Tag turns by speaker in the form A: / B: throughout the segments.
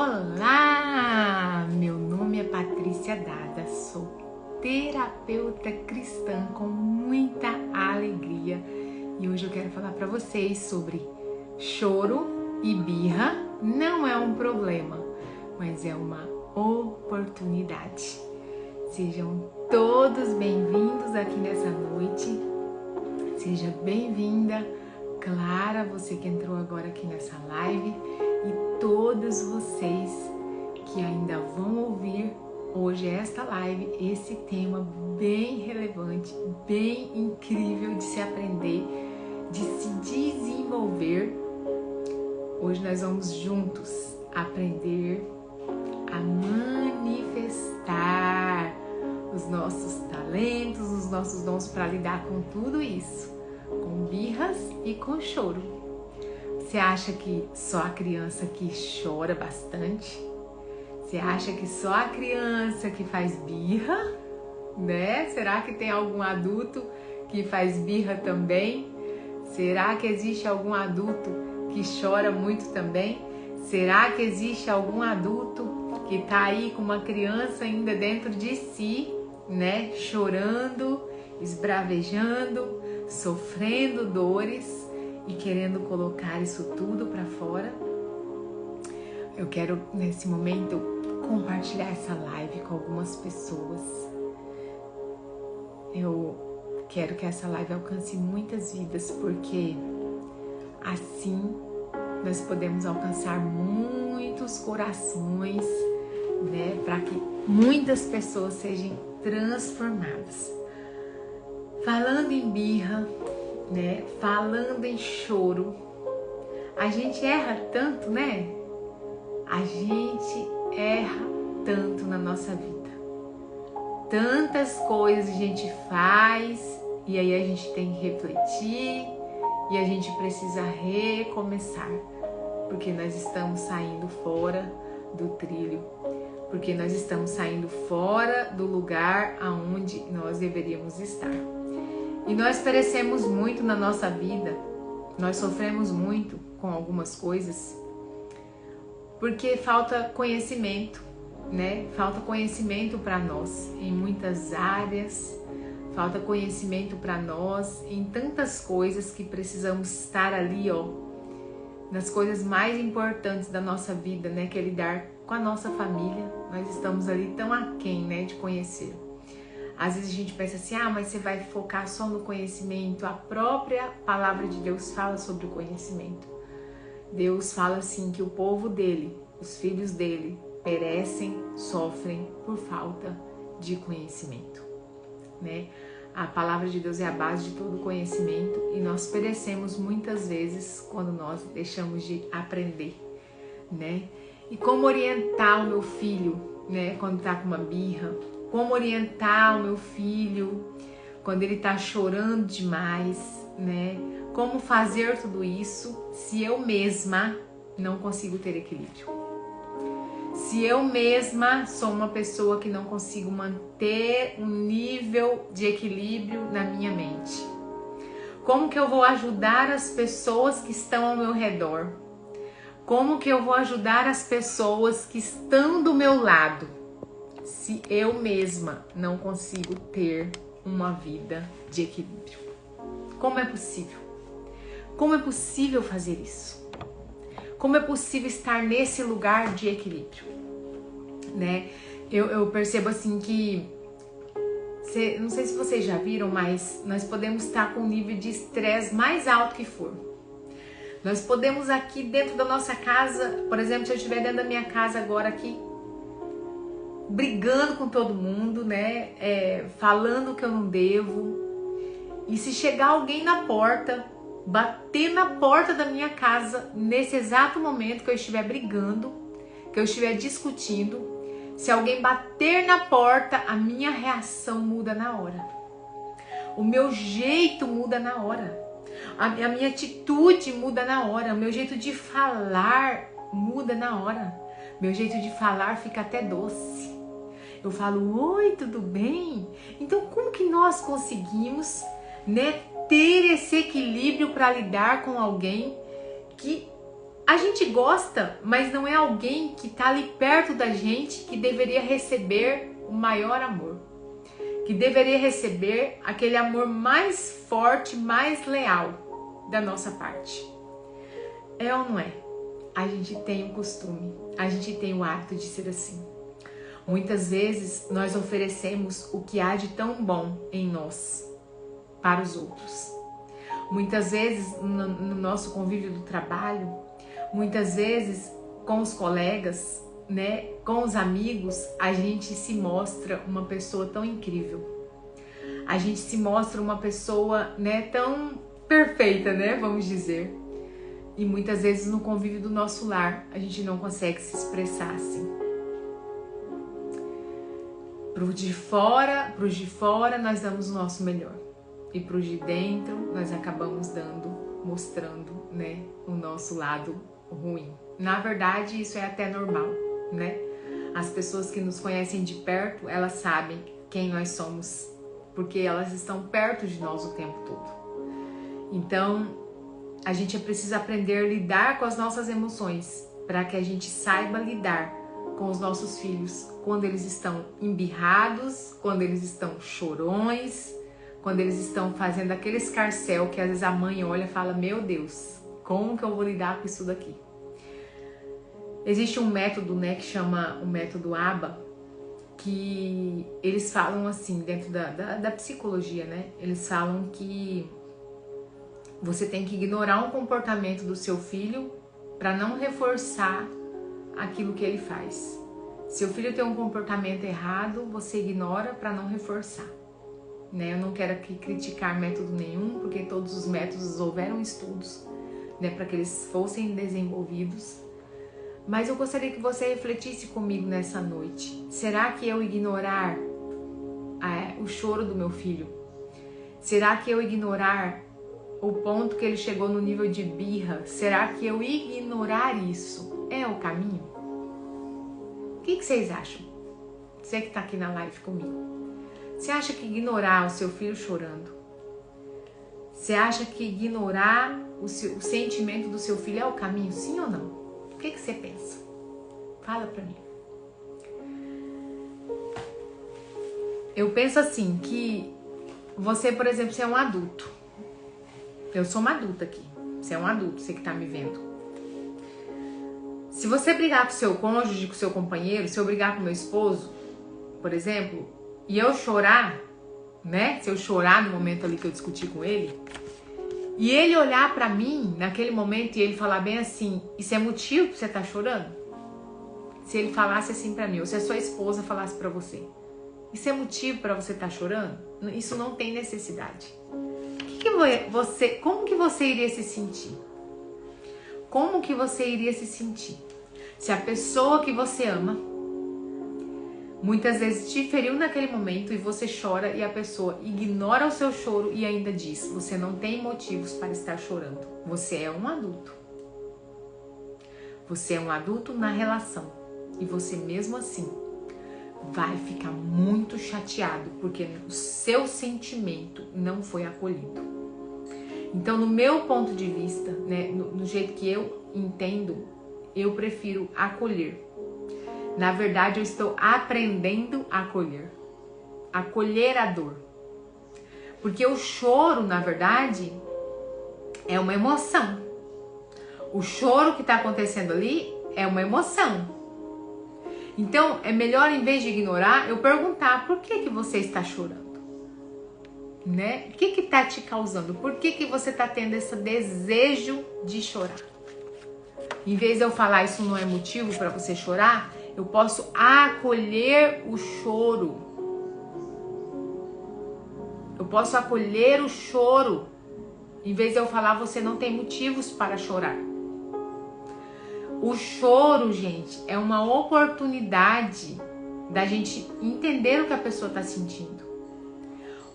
A: Olá, meu nome é Patrícia Dada, sou terapeuta cristã com muita alegria e hoje eu quero falar para vocês sobre choro e birra não é um problema, mas é uma oportunidade. Sejam todos bem-vindos aqui nessa noite, seja bem-vinda Clara, você que entrou agora aqui nessa live, e todos vocês que ainda vão ouvir hoje esta live, esse tema bem relevante, bem incrível de se aprender, de se desenvolver. Hoje nós vamos juntos aprender a manifestar os nossos talentos, os nossos dons para lidar com tudo isso, com birras e com choro. Você acha que só a criança que chora bastante? Você acha que só a criança que faz birra, né? Será que tem algum adulto que faz birra também? Será que existe algum adulto que chora muito também? Será que existe algum adulto que tá aí com uma criança ainda dentro de si, né? Chorando, esbravejando, sofrendo dores e querendo colocar isso tudo para fora? Eu quero nesse momento compartilhar essa live com algumas pessoas. Eu quero que essa live alcance muitas vidas, porque assim nós podemos alcançar muitos corações, né, para que muitas pessoas sejam transformadas. Falando em birra, né, falando em choro, a gente erra tanto, né? A gente erra tanto na nossa vida. Tantas coisas a gente faz e aí a gente tem que refletir e a gente precisa recomeçar, porque nós estamos saindo fora do trilho, porque nós estamos saindo fora do lugar aonde nós deveríamos estar. E nós perecemos muito na nossa vida, nós sofremos muito com algumas coisas, porque falta conhecimento, né? Falta conhecimento para nós em muitas áreas, falta conhecimento para nós em tantas coisas que precisamos estar ali, ó, nas coisas mais importantes da nossa vida, né? Que é lidar com a nossa família. Nós estamos ali tão aquém, né, de conhecer. Às vezes a gente pensa assim, mas você vai focar só no conhecimento. A própria palavra de Deus fala sobre o conhecimento. Deus fala assim que o povo dele, os filhos dele, perecem, sofrem por falta de conhecimento, né? A palavra de Deus é a base de todo conhecimento e nós perecemos muitas vezes quando nós deixamos de aprender, né? E como orientar o meu filho, né, quando tá com uma birra? Como orientar o meu filho quando ele tá chorando demais, né? Como fazer tudo isso se eu mesma não consigo ter equilíbrio? Se eu mesma sou uma pessoa que não consigo manter um nível de equilíbrio na minha mente? Como que eu vou ajudar as pessoas que estão ao meu redor? Como que eu vou ajudar as pessoas que estão do meu lado, se eu mesma não consigo ter uma vida de equilíbrio? Como é possível? Como é possível fazer isso? Como é possível estar nesse lugar de equilíbrio, né? Eu percebo assim que, não sei se vocês já viram, mas nós podemos estar com um nível de estresse mais alto que for. Nós podemos aqui dentro da nossa casa, por exemplo, se eu estiver dentro da minha casa agora aqui, brigando com todo mundo, né? Falando que eu não devo. E se chegar alguém na porta, bater na porta da minha casa, nesse exato momento que eu estiver brigando, que eu estiver discutindo, se alguém bater na porta, a minha reação muda na hora. O meu jeito muda na hora. A minha atitude muda na hora. O meu jeito de falar muda na hora. Meu jeito de falar fica até doce. Eu falo, oi, tudo bem? Então, como que nós conseguimos, né, ter esse equilíbrio para lidar com alguém que a gente gosta, mas não é alguém que está ali perto da gente que deveria receber o maior amor, que deveria receber aquele amor mais forte, mais leal da nossa parte. É ou não é? A gente tem o costume, a gente tem o hábito de ser assim. Muitas vezes nós oferecemos o que há de tão bom em nós para os outros. Muitas vezes no nosso convívio do trabalho, muitas vezes com os colegas, né, com os amigos, a gente se mostra uma pessoa tão incrível. A gente se mostra uma pessoa, né, tão perfeita, né, vamos dizer. E muitas vezes no convívio do nosso lar, a gente não consegue se expressar assim. Pros de fora nós damos o nosso melhor. E pros de dentro nós acabamos mostrando, né, o nosso lado ruim. Na verdade, isso é até normal, né? As pessoas que nos conhecem de perto, elas sabem quem nós somos, porque elas estão perto de nós o tempo todo. Então, a gente precisa aprender a lidar com as nossas emoções, para que a gente saiba lidar com os nossos filhos quando eles estão embirrados, quando eles estão chorões, quando eles estão fazendo aquele escarcéu que às vezes a mãe olha e fala: meu Deus, como que eu vou lidar com isso daqui? Existe um método, né, que chama o método ABA, que eles falam assim, dentro da psicologia, né? Eles falam que você tem que ignorar um comportamento do seu filho para não reforçar aquilo que ele faz. Se o filho tem um comportamento errado, você ignora para não reforçar. Né? Eu não quero aqui criticar método nenhum, porque todos os métodos houveram estudos, né, para que eles fossem desenvolvidos. Mas eu gostaria que você refletisse comigo nessa noite. Será que eu ignorar o choro do meu filho? Será que eu ignorar o ponto que ele chegou no nível de birra? Será que eu ignorar isso é o caminho? O que vocês acham? Você que está aqui na live comigo. Você acha que ignorar o seu filho chorando? Você acha que ignorar o sentimento do seu filho é o caminho, sim ou não? O que você pensa? Fala pra mim. Eu penso assim, que você, por exemplo, você é um adulto. Eu sou uma adulta aqui. Você é um adulto, você que tá me vendo. Se você brigar com o seu cônjuge, com o seu companheiro, se eu brigar com o meu esposo, por exemplo, e eu chorar, né? Se eu chorar no momento ali que eu discuti com ele, e ele olhar pra mim naquele momento e ele falar bem assim: isso é motivo pra você estar chorando? Se ele falasse assim pra mim, ou se a sua esposa falasse pra você: isso é motivo pra você estar chorando? Isso não tem necessidade. Como que você iria se sentir? Como que você iria se sentir se a pessoa que você ama muitas vezes te feriu naquele momento e você chora e a pessoa ignora o seu choro e ainda diz: você não tem motivos para estar chorando. Você é um adulto. Você é um adulto na relação e você mesmo assim vai ficar muito chateado porque o seu sentimento não foi acolhido. Então, no meu ponto de vista, né, no jeito que eu entendo, eu prefiro acolher. Na verdade, eu estou aprendendo a acolher. Acolher a dor. Porque o choro, na verdade, é uma emoção. O choro que está acontecendo ali é uma emoção. Então, é melhor, em vez de ignorar, eu perguntar: por que você está chorando? Né? O que está te causando? Por que você está tendo esse desejo de chorar? Em vez de eu falar: isso não é motivo para você chorar, eu posso acolher o choro. Eu posso acolher o choro. Em vez de eu falar: você não tem motivos para chorar. O choro, gente, é uma oportunidade da gente entender o que a pessoa está sentindo.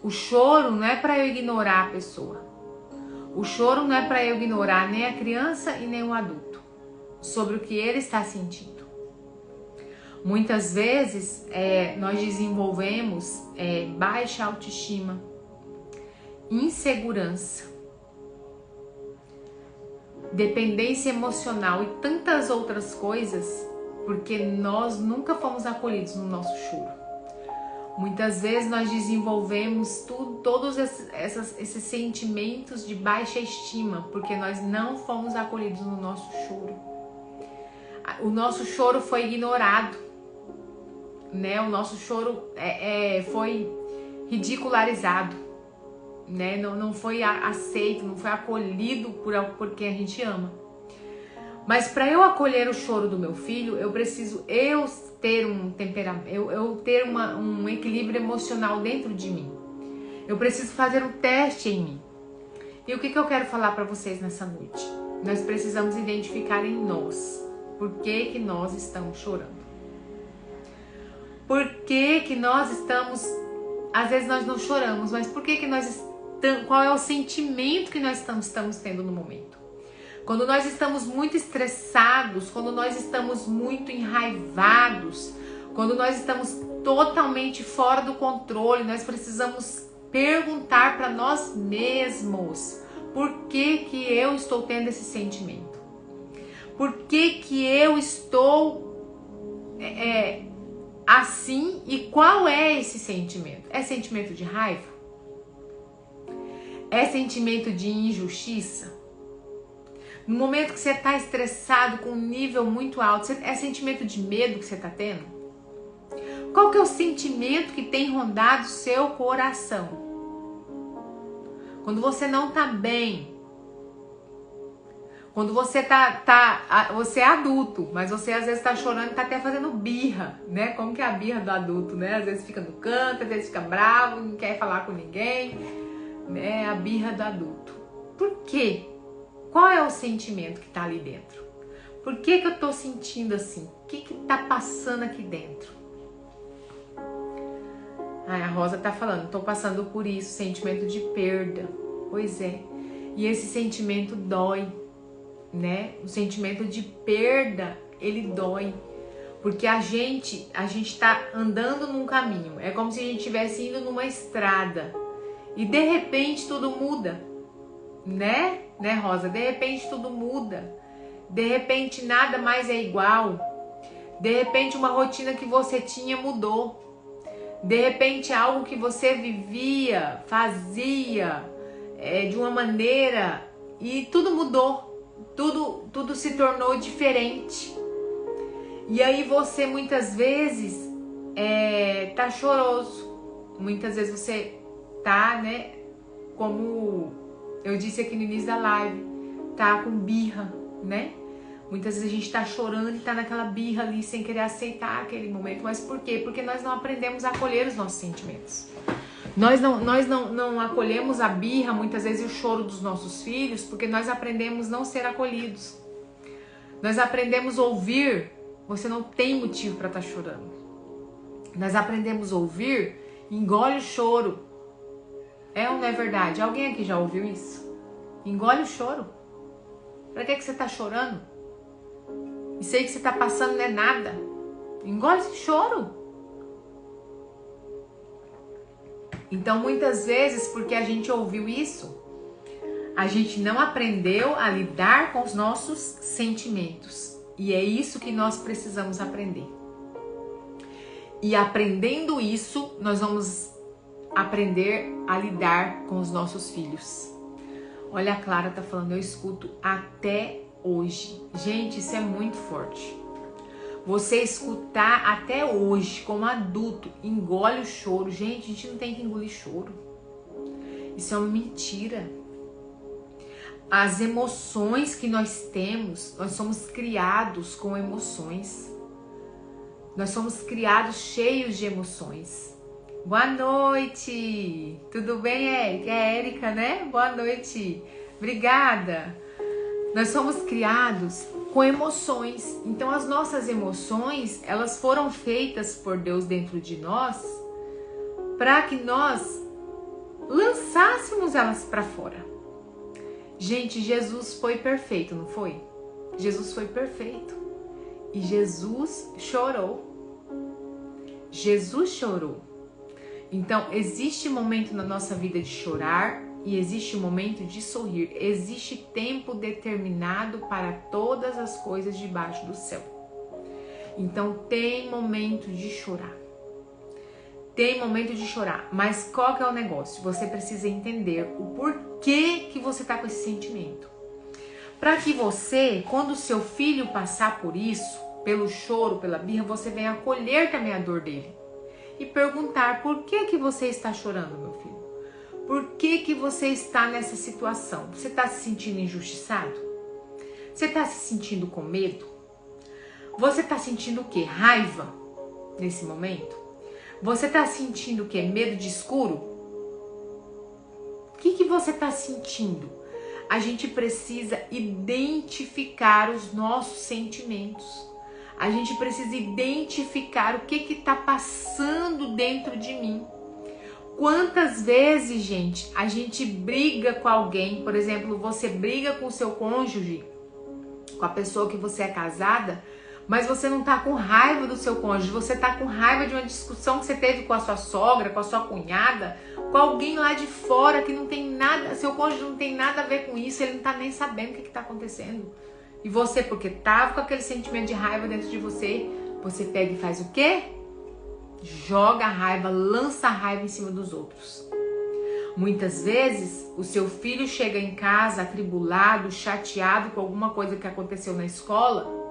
A: O choro não é para eu ignorar a pessoa. O choro não é para eu ignorar nem a criança e nem o adulto sobre o que ele está sentindo. Muitas vezes nós desenvolvemos baixa autoestima, insegurança. dependência emocional e tantas outras coisas, porque nós nunca fomos acolhidos no nosso choro. Muitas vezes nós desenvolvemos todos esses sentimentos de baixa estima, porque nós não fomos acolhidos no nosso choro. O nosso choro foi ignorado, né? O nosso choro foi ridicularizado, né? Não foi aceito, não foi acolhido por quem a gente ama. Mas para eu acolher o choro do meu filho, eu preciso ter um temperamento, eu ter um equilíbrio emocional dentro de mim. Eu preciso fazer um teste em mim. E o que eu quero falar para vocês nessa noite? Nós precisamos identificar em nós por que nós estamos chorando. Por que nós estamos... Às vezes nós não choramos, mas por que nós estamos... Qual é o sentimento que nós estamos tendo no momento? Quando nós estamos muito estressados, quando nós estamos muito enraivados, quando nós estamos totalmente fora do controle, nós precisamos perguntar para nós mesmos: por que eu estou tendo esse sentimento? Por que eu estou assim, e qual é esse sentimento? É sentimento de raiva? É sentimento de injustiça? No momento que você está estressado com um nível muito alto, é sentimento de medo que você está tendo? Qual que é o sentimento que tem rondado o seu coração? Quando você não está bem, quando você você é adulto, mas você às vezes está chorando e está até fazendo birra, né? Como que é a birra do adulto, né? Às vezes fica no canto, às vezes fica bravo, não quer falar com ninguém, né? A birra do adulto. Por quê? Qual é o sentimento que está ali dentro? Por que eu estou sentindo assim? O que está passando aqui dentro? A Rosa está falando, estou passando por isso, sentimento de perda. Pois é. E esse sentimento dói, né? O sentimento de perda, ele dói. Porque a gente está andando num caminho. É como se a gente estivesse indo numa estrada. E de repente tudo muda. Né, Rosa? De repente tudo muda. De repente nada mais é igual. De repente uma rotina que você tinha mudou. De repente algo que você vivia, fazia de uma maneira e tudo mudou. Tudo se tornou diferente. E aí você muitas vezes tá choroso. Muitas vezes você tá, né, como eu disse aqui no início da live, tá com birra, né? Muitas vezes a gente tá chorando e tá naquela birra ali sem querer aceitar aquele momento. Mas por quê? Porque nós não aprendemos a acolher os nossos sentimentos. Nós não acolhemos a birra, muitas vezes, e o choro dos nossos filhos, porque nós aprendemos não ser acolhidos. Nós aprendemos a ouvir, você não tem motivo para estar chorando. Nós aprendemos a ouvir, engole o choro. É ou não é verdade? Alguém aqui já ouviu isso? Engole o choro. Pra que você tá chorando? Isso aí que você tá passando não é nada. Engole esse choro. Então, muitas vezes, porque a gente ouviu isso, a gente não aprendeu a lidar com os nossos sentimentos. E é isso que nós precisamos aprender. E aprendendo isso, nós vamos aprender a lidar com os nossos filhos. Olha, a Clara tá falando, eu escuto até hoje. Gente, isso é muito forte. Você escutar até hoje, como adulto, engole o choro. Gente, a gente não tem que engolir choro. Isso é uma mentira. As emoções que nós temos, nós somos criados com emoções. Nós somos criados cheios de emoções. Boa noite! Tudo bem, Érica? É a Érica, né? Boa noite! Obrigada! Nós somos criados com emoções. Então, as nossas emoções, elas foram feitas por Deus dentro de nós para que nós lançássemos elas para fora. Gente, Jesus foi perfeito, não foi? Jesus foi perfeito. E Jesus chorou. Jesus chorou. Então, existe momento na nossa vida de chorar e existe o momento de sorrir. Existe tempo determinado para todas as coisas debaixo do céu. Então tem momento de chorar. Tem momento de chorar. Mas qual que é o negócio? Você precisa entender o porquê que você está com esse sentimento. Para que você, quando o seu filho passar por isso, pelo choro, pela birra, você venha acolher também a dor dele. E perguntar, por que você está chorando, meu filho? Por que você está nessa situação? Você está se sentindo injustiçado? Você está se sentindo com medo? Você está sentindo o quê? Raiva nesse momento? Você está sentindo o quê? Medo de escuro? O que você está sentindo? A gente precisa identificar os nossos sentimentos. A gente precisa identificar o que está passando dentro de mim. Quantas vezes, gente, a gente briga com alguém, por exemplo, você briga com o seu cônjuge, com a pessoa que você é casada, mas você não tá com raiva do seu cônjuge, você tá com raiva de uma discussão que você teve com a sua sogra, com a sua cunhada, com alguém lá de fora que não tem nada, seu cônjuge não tem nada a ver com isso, ele não tá nem sabendo o que tá acontecendo. E você, porque tava com aquele sentimento de raiva dentro de você, você pega e faz o quê? Joga a raiva, lança a raiva em cima dos outros. Muitas vezes, o seu filho chega em casa atribulado, chateado com alguma coisa que aconteceu na escola,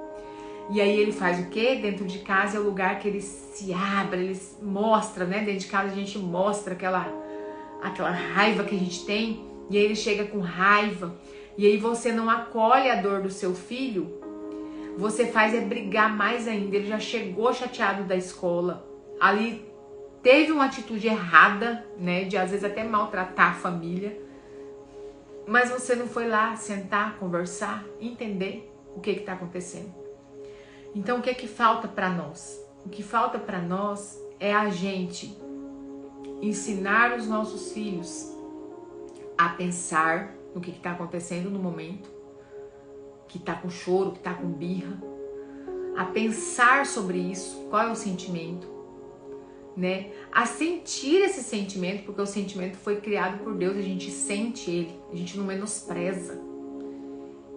A: e aí ele faz o quê? Dentro de casa é o lugar que ele se abre, ele mostra, né? Dentro de casa a gente mostra aquela raiva que a gente tem, e aí ele chega com raiva, e aí você não acolhe a dor do seu filho, você faz é brigar mais ainda. Ele já chegou chateado da escola, ali teve uma atitude errada, né, de às vezes até maltratar a família, mas você não foi lá sentar, conversar, entender o que está acontecendo. Então o que é que falta para nós? O que falta para nós é a gente ensinar os nossos filhos a pensar no que está acontecendo no momento, que está com choro, que está com birra, a pensar sobre isso, qual é o sentimento, né? A sentir esse sentimento, porque o sentimento foi criado por Deus, a gente sente ele, a gente não menospreza.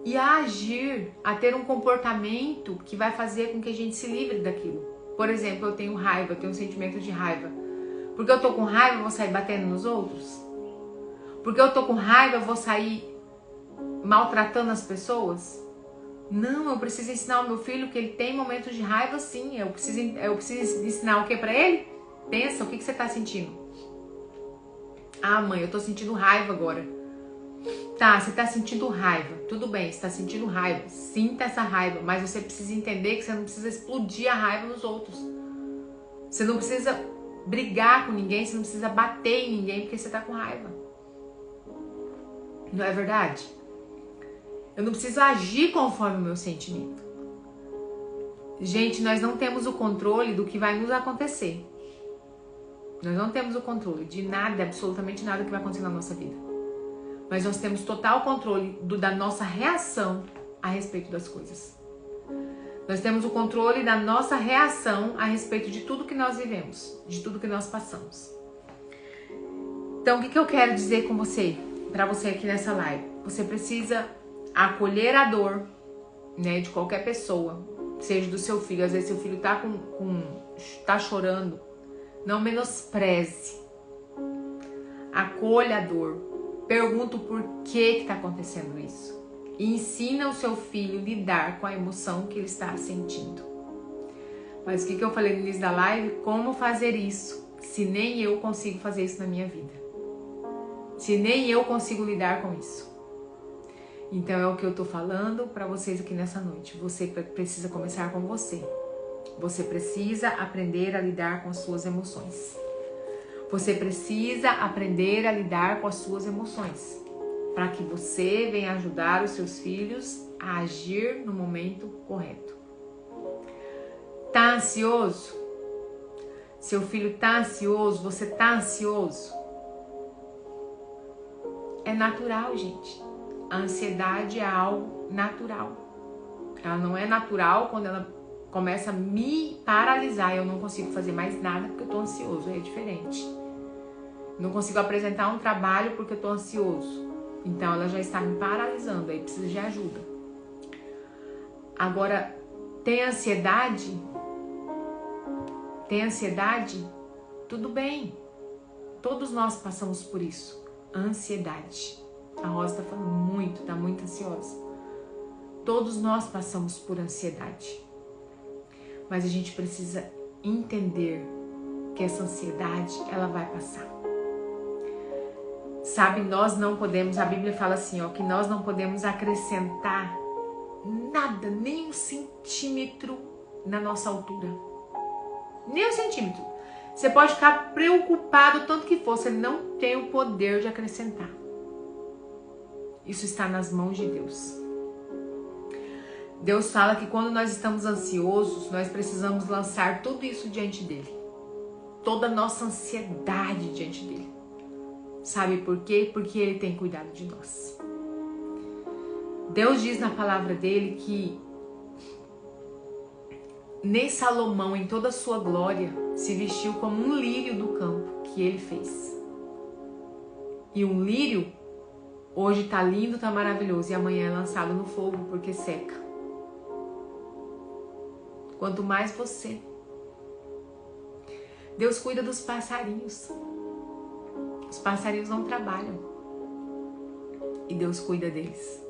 A: E a agir, a ter um comportamento que vai fazer com que a gente se livre daquilo. Por exemplo, eu tenho raiva, eu tenho um sentimento de raiva. Porque eu tô com raiva, eu vou sair batendo nos outros? Porque eu tô com raiva, eu vou sair maltratando as pessoas? Não, eu preciso ensinar o meu filho que ele tem momentos de raiva, sim. Eu preciso ensinar o que pra ele? Pensa, o que você tá sentindo? Ah, mãe, eu tô sentindo raiva agora. Tá, você tá sentindo raiva. Tudo bem, você tá sentindo raiva. Sinta essa raiva, mas você precisa entender que você não precisa explodir a raiva nos outros. Você não precisa brigar com ninguém, você não precisa bater em ninguém porque você tá com raiva. Não é verdade? Eu não preciso agir conforme o meu sentimento. Gente, nós não temos o controle do que vai nos acontecer. Nós não temos o controle de nada, absolutamente nada que vai acontecer na nossa vida. Mas nós temos total controle da nossa reação a respeito das coisas. Nós temos o controle da nossa reação a respeito de tudo que nós vivemos, de tudo que nós passamos. Então, o que eu quero dizer com você, para você aqui nessa live? Você precisa acolher a dor, né, de qualquer pessoa, seja do seu filho. Às vezes seu filho tá chorando, não menospreze. Acolha a dor. Pergunta o porquê que está acontecendo isso. E ensina o seu filho a lidar com a emoção que ele está sentindo. Mas o que eu falei no início da live? Como fazer isso, se nem eu consigo fazer isso na minha vida? Se nem eu consigo lidar com isso. Então é o que eu tô falando para vocês aqui nessa noite. Você precisa começar com você. Você precisa aprender a lidar com as suas emoções. Você precisa aprender a lidar com as suas emoções, para que você venha ajudar os seus filhos a agir no momento correto. Tá ansioso? Seu filho tá ansioso? Você tá ansioso? É natural, gente. A ansiedade é algo natural. Ela não é natural quando ela começa a me paralisar. Eu não consigo fazer mais nada porque eu tô ansioso. É diferente. Não consigo apresentar um trabalho porque eu tô ansioso. Então ela já está me paralisando, aí precisa de ajuda. Agora, tem ansiedade? Tem ansiedade? Tudo bem. Todos nós passamos por isso. Ansiedade. A Rosa tá falando muito, tá muito ansiosa. Todos nós passamos por ansiedade. Mas a gente precisa entender que essa ansiedade, ela vai passar. Sabe, nós não podemos, a Bíblia fala assim, ó, que nós não podemos acrescentar nada, nem um centímetro na nossa altura. Nem um centímetro. Você pode ficar preocupado tanto que for, você não tem o poder de acrescentar. Isso está nas mãos de Deus. Deus fala que quando nós estamos ansiosos, nós precisamos lançar tudo isso diante dele. Toda a nossa ansiedade diante dele. Sabe por quê? Porque ele tem cuidado de nós. Deus diz na palavra dele que nem Salomão, em toda a sua glória, se vestiu como um lírio do campo que ele fez. E um lírio hoje tá lindo, tá maravilhoso, e amanhã é lançado no fogo porque seca. Quanto mais você. Deus cuida dos passarinhos. Os passarinhos não trabalham. E Deus cuida deles.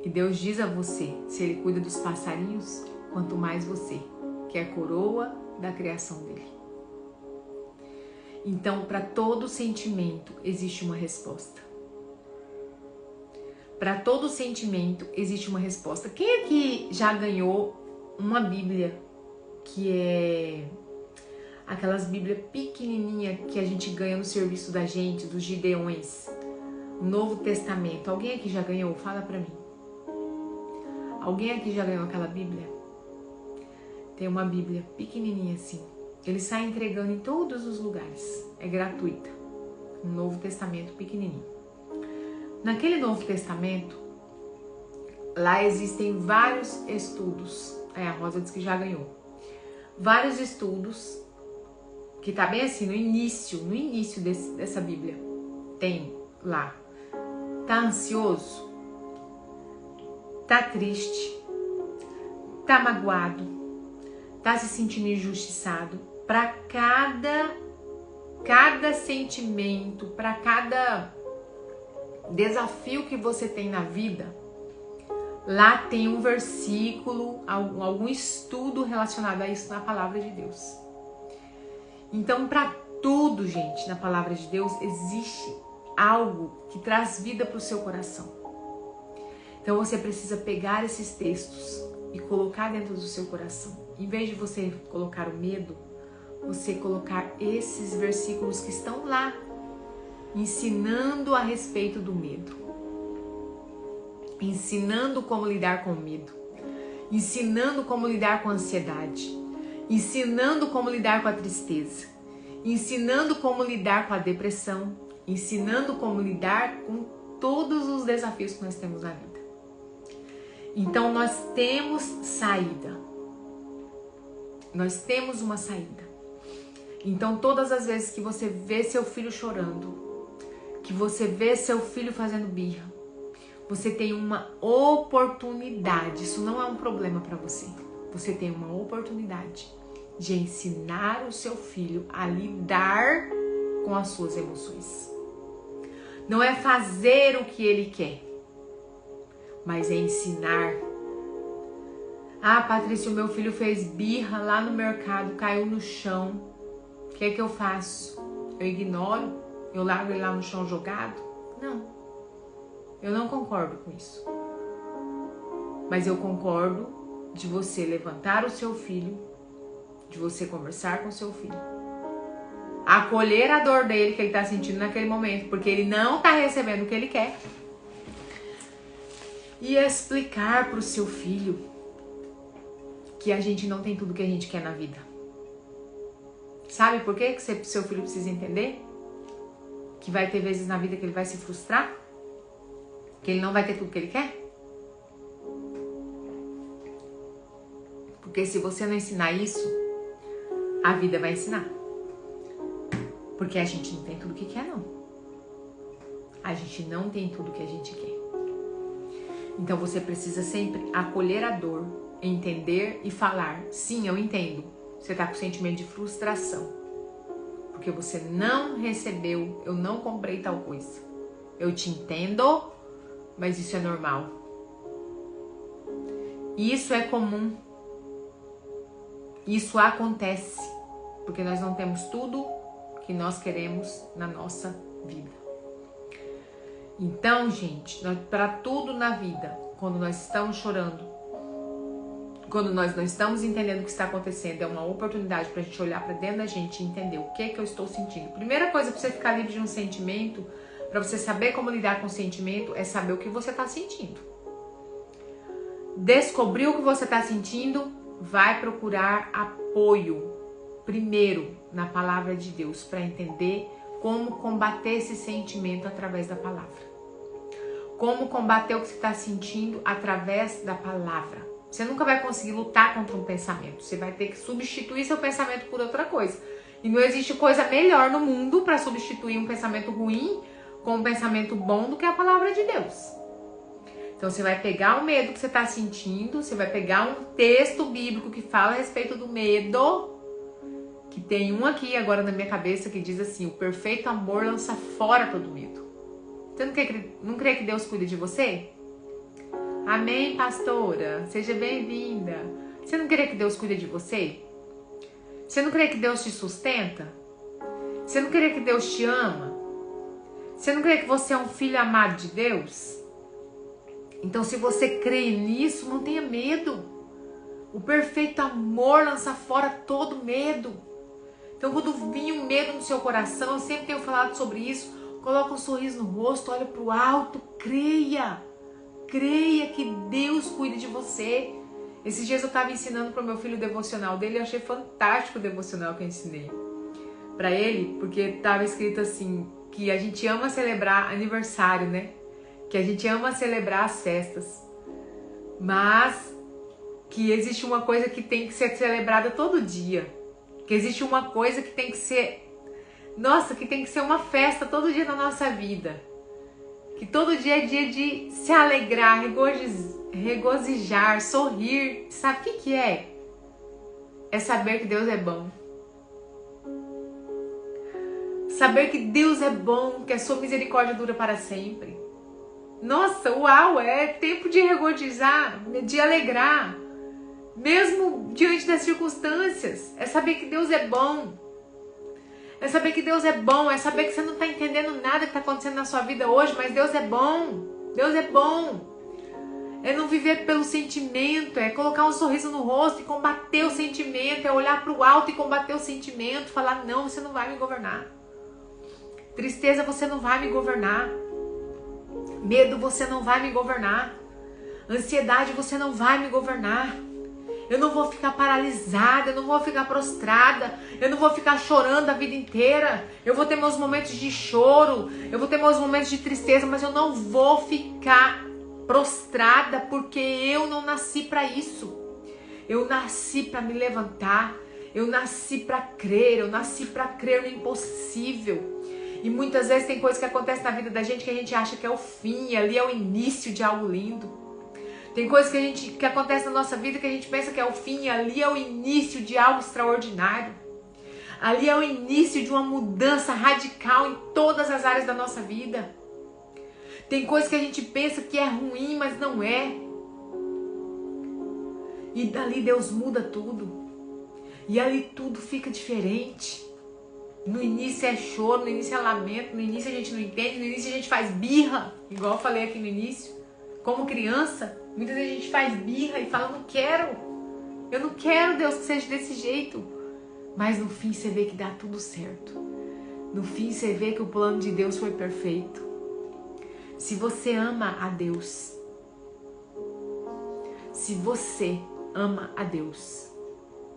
A: E Deus diz a você, se Ele cuida dos passarinhos, quanto mais você, que é a coroa da criação dele. Então, para todo sentimento existe uma resposta. Para todo sentimento existe uma resposta. Quem aqui já ganhou uma Bíblia que é aquelas Bíblias pequenininhas que a gente ganha no serviço da gente, dos Gideões, Novo Testamento? Alguém aqui já ganhou? Fala pra mim. Alguém aqui já ganhou aquela Bíblia? Tem uma Bíblia pequenininha assim. Ele sai entregando em todos os lugares. É gratuita. Um Novo Testamento pequenininho. Naquele Novo Testamento, lá existem vários estudos. A Rosa disse que já ganhou. Vários estudos, que tá bem assim, no início dessa Bíblia. Tem lá. Tá ansioso? Tá triste? Tá magoado? Tá se sentindo injustiçado? Para cada sentimento, para cada desafio que você tem na vida, lá tem um versículo, algum estudo relacionado a isso na palavra de Deus. Então, para tudo, gente, na palavra de Deus, existe algo que traz vida para o seu coração. Então, você precisa pegar esses textos e colocar dentro do seu coração. Em vez de você colocar o medo, você colocar esses versículos que estão lá, ensinando a respeito do medo. Ensinando como lidar com o medo. Ensinando como lidar com a ansiedade. Ensinando como lidar com a tristeza. Ensinando como lidar com a depressão. Ensinando como lidar com todos os desafios que nós temos na vida. Então nós temos saída. Nós temos uma saída. Então todas as vezes que você vê seu filho chorando, que você vê seu filho fazendo birra, você tem uma oportunidade. Isso não é um problema para você. Você tem uma oportunidade de ensinar o seu filho a lidar com as suas emoções. Não é fazer o que ele quer, mas é ensinar. Ah, Patrícia, o meu filho fez birra lá no mercado, caiu no chão. O que é que eu faço? Eu ignoro? Eu largo ele lá no chão jogado? Não. Eu não concordo com isso. Mas eu concordo de você levantar o seu filho, de você conversar com o seu filho, acolher a dor dele que ele está sentindo naquele momento, porque ele não está recebendo o que ele quer, e explicar para o seu filho que a gente não tem tudo que a gente quer na vida. Sabe por quê que seu filho precisa entender? Que vai ter vezes na vida que ele vai se frustrar, que ele não vai ter tudo que ele quer. Porque se você não ensinar isso, a vida vai ensinar. Porque a gente não tem tudo que quer, não. A gente não tem tudo que a gente quer. Então você precisa sempre acolher a dor, entender e falar: sim, eu entendo. Você tá com sentimento de frustração. Porque você não recebeu, eu não comprei tal coisa. Eu te entendo, mas isso é normal. Isso é comum. Isso acontece. Porque nós não temos tudo que nós queremos na nossa vida. Então, gente, para tudo na vida, quando nós estamos chorando, quando nós não estamos entendendo o que está acontecendo, é uma oportunidade para a gente olhar para dentro da gente e entender o que é que eu estou sentindo. Primeira coisa para você ficar livre de um sentimento, para você saber como lidar com o sentimento, é saber o que você está sentindo. Descobrir o que você está sentindo, vai procurar apoio, primeiro, na palavra de Deus, para entender como combater esse sentimento através da palavra. Como combater o que você está sentindo através da palavra. Você nunca vai conseguir lutar contra um pensamento. Você vai ter que substituir seu pensamento por outra coisa. E não existe coisa melhor no mundo para substituir um pensamento ruim com um pensamento bom do que a palavra de Deus. Então você vai pegar o medo que você está sentindo, você vai pegar um texto bíblico que fala a respeito do medo, que tem um aqui agora na minha cabeça que diz assim: o perfeito amor lança fora todo medo. Você não crê que Deus cuida de você? Amém, pastora? Seja bem-vinda. Você não crê que Deus cuida de você? Você não crê que Deus te sustenta? Você não crê que Deus te ama? Você não crê que você é um filho amado de Deus? Então, se você crê nisso, não tenha medo. O perfeito amor lança fora todo medo. Então, quando vir um medo no seu coração, eu sempre tenho falado sobre isso, coloca um sorriso no rosto, olha para o alto, creia. Creia que Deus cuida de você. Esses dias eu estava ensinando para o meu filho o devocional dele, eu achei fantástico o devocional que eu ensinei para ele, porque estava escrito assim, que a gente ama celebrar aniversário, né? Que a gente ama celebrar as festas, mas que existe uma coisa que tem que ser celebrada todo dia, que existe uma coisa que tem que ser, nossa, que tem que ser uma festa todo dia na nossa vida, que todo dia é dia de se alegrar, regozijar, sorrir. Sabe o que é? É saber que Deus é bom. Saber que Deus é bom, que a sua misericórdia dura para sempre. Nossa, uau, é tempo de regozijar, de alegrar, mesmo diante das circunstâncias. É saber que Deus é bom. É saber que Deus é bom, é saber que você não está entendendo nada que está acontecendo na sua vida hoje, mas Deus é bom. Deus é bom. É não viver pelo sentimento, é colocar um sorriso no rosto e combater o sentimento, é olhar para o alto e combater o sentimento, falar: não, você não vai me governar. Tristeza, você não vai me governar. Medo, você não vai me governar. Ansiedade, você não vai me governar. Eu não vou ficar paralisada, eu não vou ficar prostrada, eu não vou ficar chorando a vida inteira. Eu vou ter meus momentos de choro, eu vou ter meus momentos de tristeza, mas eu não vou ficar prostrada, porque eu não nasci para isso. Eu nasci para me levantar, eu nasci para crer, eu nasci para crer no impossível. E muitas vezes tem coisas que acontecem na vida da gente que a gente acha que é o fim, e ali é o início de algo lindo. Tem coisas que acontecem na nossa vida que a gente pensa que é o fim, e ali é o início de algo extraordinário. Ali é o início de uma mudança radical em todas as áreas da nossa vida. Tem coisas que a gente pensa que é ruim, mas não é. E dali Deus muda tudo. E ali tudo fica diferente. No início é choro, no início é lamento, no início a gente não entende, no início a gente faz birra, igual eu falei aqui no início. Como criança, muitas vezes a gente faz birra e fala: eu não quero, Deus, que seja desse jeito. Mas no fim você vê que dá tudo certo. No fim você vê que o plano de Deus foi perfeito. Se você ama a Deus, se você ama a Deus,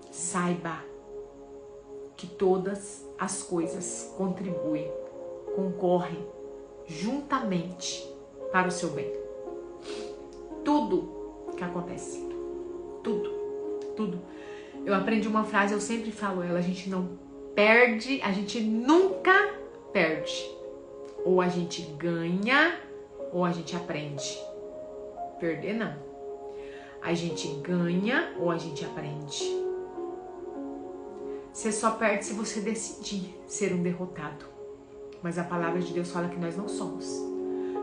A: saiba que todas as coisas contribuem, concorrem juntamente para o seu bem. Tudo que acontece, tudo. Eu aprendi uma frase, eu sempre falo ela: a gente não perde, a gente nunca perde. Ou a gente ganha, ou a gente aprende. Perder não. A gente ganha ou a gente aprende. Você só perde se você decidir ser um derrotado. Mas a palavra de Deus fala que nós não somos.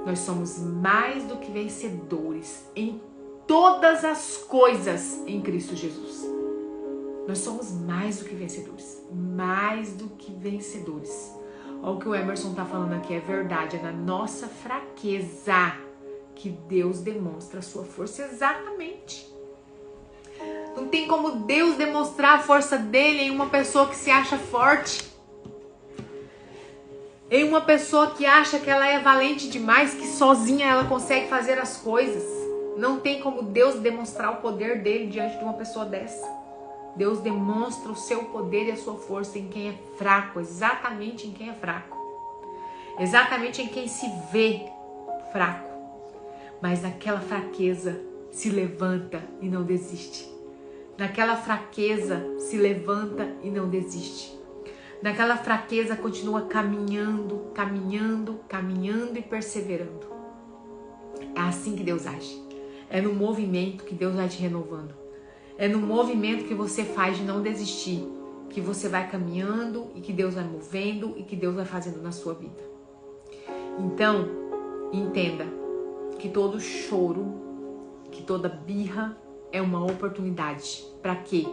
A: Nós somos mais do que vencedores em todas as coisas em Cristo Jesus. Nós somos mais do que vencedores. Mais do que vencedores. Olha o que o Emerson está falando aqui, é verdade. É na nossa fraqueza que Deus demonstra a sua força. Exatamente. Não tem como Deus demonstrar a força dele em uma pessoa que se acha forte. Em uma pessoa que acha que ela é valente demais, que sozinha ela consegue fazer as coisas. Não tem como Deus demonstrar o poder dele diante de uma pessoa dessa. Deus demonstra o seu poder e a sua força em quem é fraco, exatamente em quem é fraco. Exatamente em quem se vê fraco. Mas naquela fraqueza se levanta e não desiste. Naquela fraqueza se levanta e não desiste. Naquela fraqueza continua caminhando, caminhando, caminhando e perseverando. É assim que Deus age. É no movimento que Deus vai te renovando. É no movimento que você faz de não desistir, que você vai caminhando e que Deus vai movendo e que Deus vai fazendo na sua vida. Então, entenda que todo choro, que toda birra é uma oportunidade. Para quê?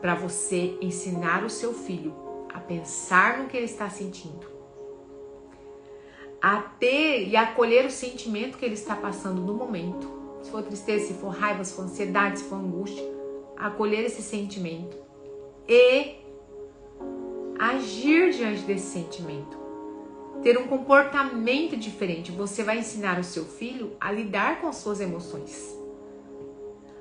A: Para você ensinar o seu filho a pensar no que ele está sentindo, a ter e acolher o sentimento que ele está passando no momento. Se for tristeza, se for raiva, se for ansiedade, se for angústia, acolher esse sentimento e agir diante desse sentimento. Ter um comportamento diferente. Você vai ensinar o seu filho a lidar com as suas emoções.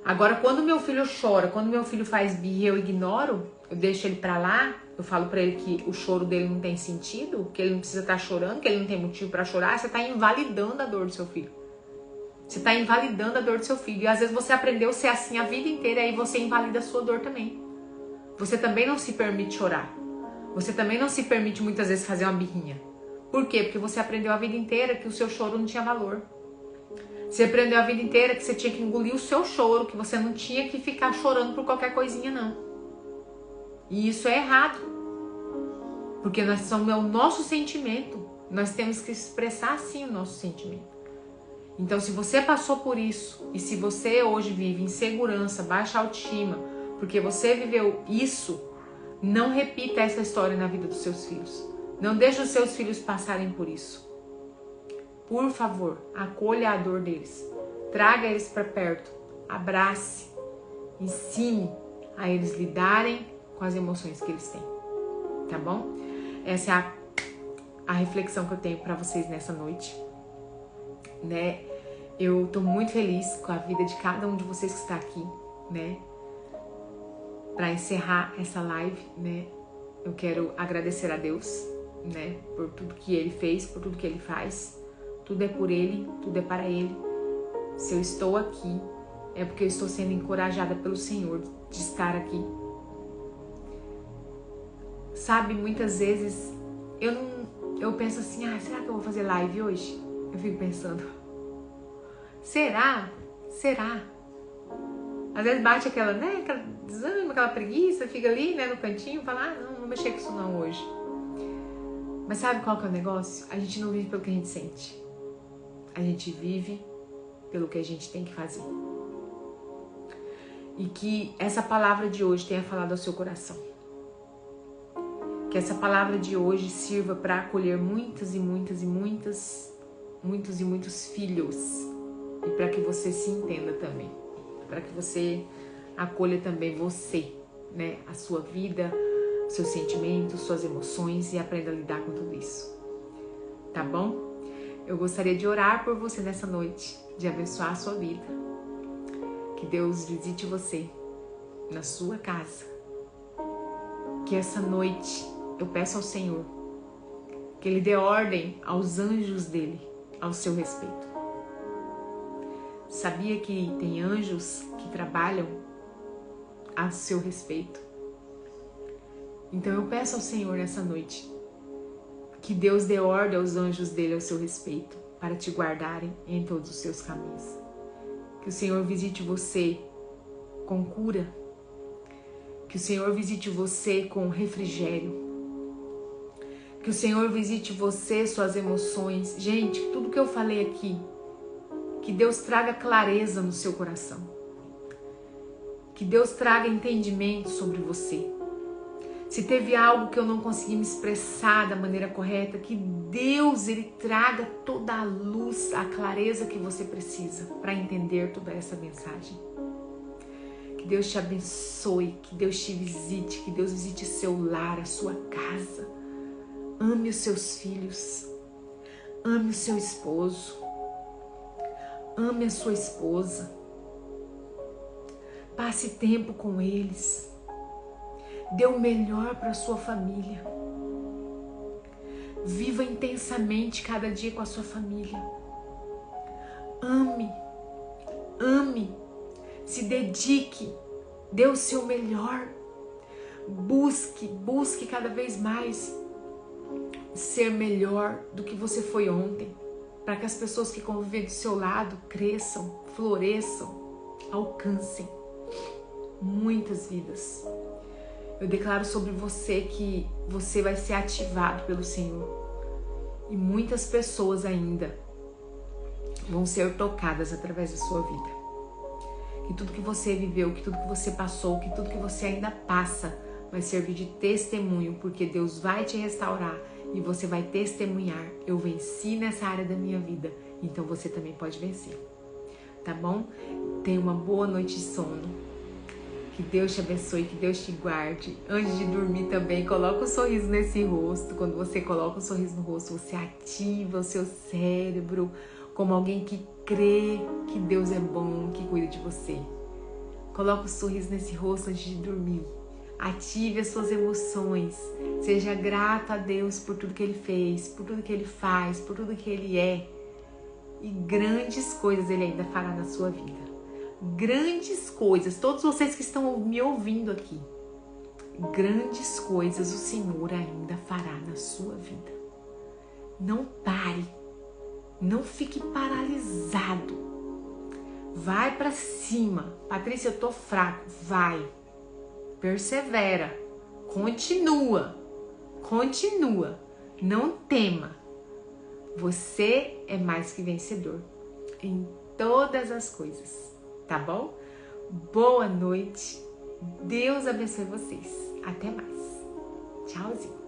A: Agora, quando meu filho chora, quando meu filho faz birra, eu ignoro, eu deixo ele pra lá, eu falo pra ele que o choro dele não tem sentido, que ele não precisa estar chorando, que ele não tem motivo pra chorar, você tá invalidando a dor do seu filho. Você tá invalidando a dor do seu filho. E às vezes você aprendeu a ser assim a vida inteira, e aí você invalida a sua dor também. Você também não se permite chorar. Você também não se permite muitas vezes fazer uma birrinha. Por quê? Porque você aprendeu a vida inteira que o seu choro não tinha valor. Você aprendeu a vida inteira que você tinha que engolir o seu choro, que você não tinha que ficar chorando por qualquer coisinha, não. E isso é errado. Porque nós somos o nosso sentimento. Nós temos que expressar assim o nosso sentimento. Então, se você passou por isso, e se você hoje vive insegurança, baixa autoestima, porque você viveu isso, não repita essa história na vida dos seus filhos. Não deixe os seus filhos passarem por isso. Por favor, acolha a dor deles. Traga eles para perto. Abrace. Ensine a eles lidarem com as emoções que eles têm. Tá bom? Essa é a reflexão que eu tenho para vocês nessa noite. Né? Eu tô muito feliz com a vida de cada um de vocês que está aqui, né? Para encerrar essa live, né? Eu quero agradecer a Deus, né? Por tudo que Ele fez, por tudo que Ele faz. Tudo é por Ele, tudo é para Ele. Se eu estou aqui, é porque eu estou sendo encorajada pelo Senhor de estar aqui. Sabe, muitas vezes eu penso assim, será que eu vou fazer live hoje? Eu fico pensando, será? Às vezes bate aquela, né, aquela desânimo, aquela preguiça, fica ali, né, no cantinho, fala, não vou mexer com isso não hoje. Mas sabe qual que é o negócio? A gente não vive pelo que a gente sente. A gente vive pelo que a gente tem que fazer. E que essa palavra de hoje tenha falado ao seu coração. Que essa palavra de hoje sirva para acolher muitos filhos. E para que você se entenda também. Para que você acolha também você, né? A sua vida, seus sentimentos, suas emoções e aprenda a lidar com tudo isso. Tá bom? Eu gostaria de orar por você nessa noite, de abençoar a sua vida. Que Deus visite você na sua casa. Que essa noite eu peço ao Senhor que Ele dê ordem aos anjos dele ao seu respeito. Sabia que tem anjos que trabalham a seu respeito? Então eu peço ao Senhor nessa noite que Deus dê ordem aos anjos dele ao seu respeito, para te guardarem em todos os seus caminhos. Que o Senhor visite você com cura, que o Senhor visite você com refrigério, que o Senhor visite você, suas emoções. Gente, tudo que eu falei aqui, que Deus traga clareza no seu coração, que Deus traga entendimento sobre você. Se teve algo que eu não consegui me expressar da maneira correta, que Deus, Ele traga toda a luz, a clareza que você precisa para entender toda essa mensagem. Que Deus te abençoe, que Deus te visite, que Deus visite seu lar, a sua casa. Ame os seus filhos, ame o seu esposo, ame a sua esposa. Passe tempo com eles. Dê o melhor para a sua família. Viva intensamente cada dia com a sua família. Ame, ame, se dedique, dê o seu melhor. Busque cada vez mais ser melhor do que você foi ontem, para que as pessoas que convivem do seu lado cresçam, floresçam, alcancem muitas vidas. Eu declaro sobre você que você vai ser ativado pelo Senhor. E muitas pessoas ainda vão ser tocadas através da sua vida. Que tudo que você viveu, que tudo que você passou, que tudo que você ainda passa vai servir de testemunho, porque Deus vai te restaurar e você vai testemunhar. Eu venci nessa área da minha vida, então você também pode vencer. Tá bom? Tenha uma boa noite de sono. Que Deus te abençoe, que Deus te guarde. Antes de dormir também, coloca um sorriso nesse rosto. Quando você coloca um sorriso no rosto, você ativa o seu cérebro como alguém que crê que Deus é bom, que cuida de você. Coloca um sorriso nesse rosto antes de dormir. Ative as suas emoções. Seja grato a Deus por tudo que Ele fez, por tudo que Ele faz, por tudo que Ele é. E grandes coisas Ele ainda fará na sua vida. Grandes coisas, todos vocês que estão me ouvindo aqui, grandes coisas o Senhor ainda fará na sua vida. Não pare, não fique paralisado, vai para cima. Patrícia, eu tô fraco, vai, persevera, continua, não tema. Você é mais que vencedor em todas as coisas. Tá bom? Boa noite. Deus abençoe vocês. Até mais. Tchauzinho.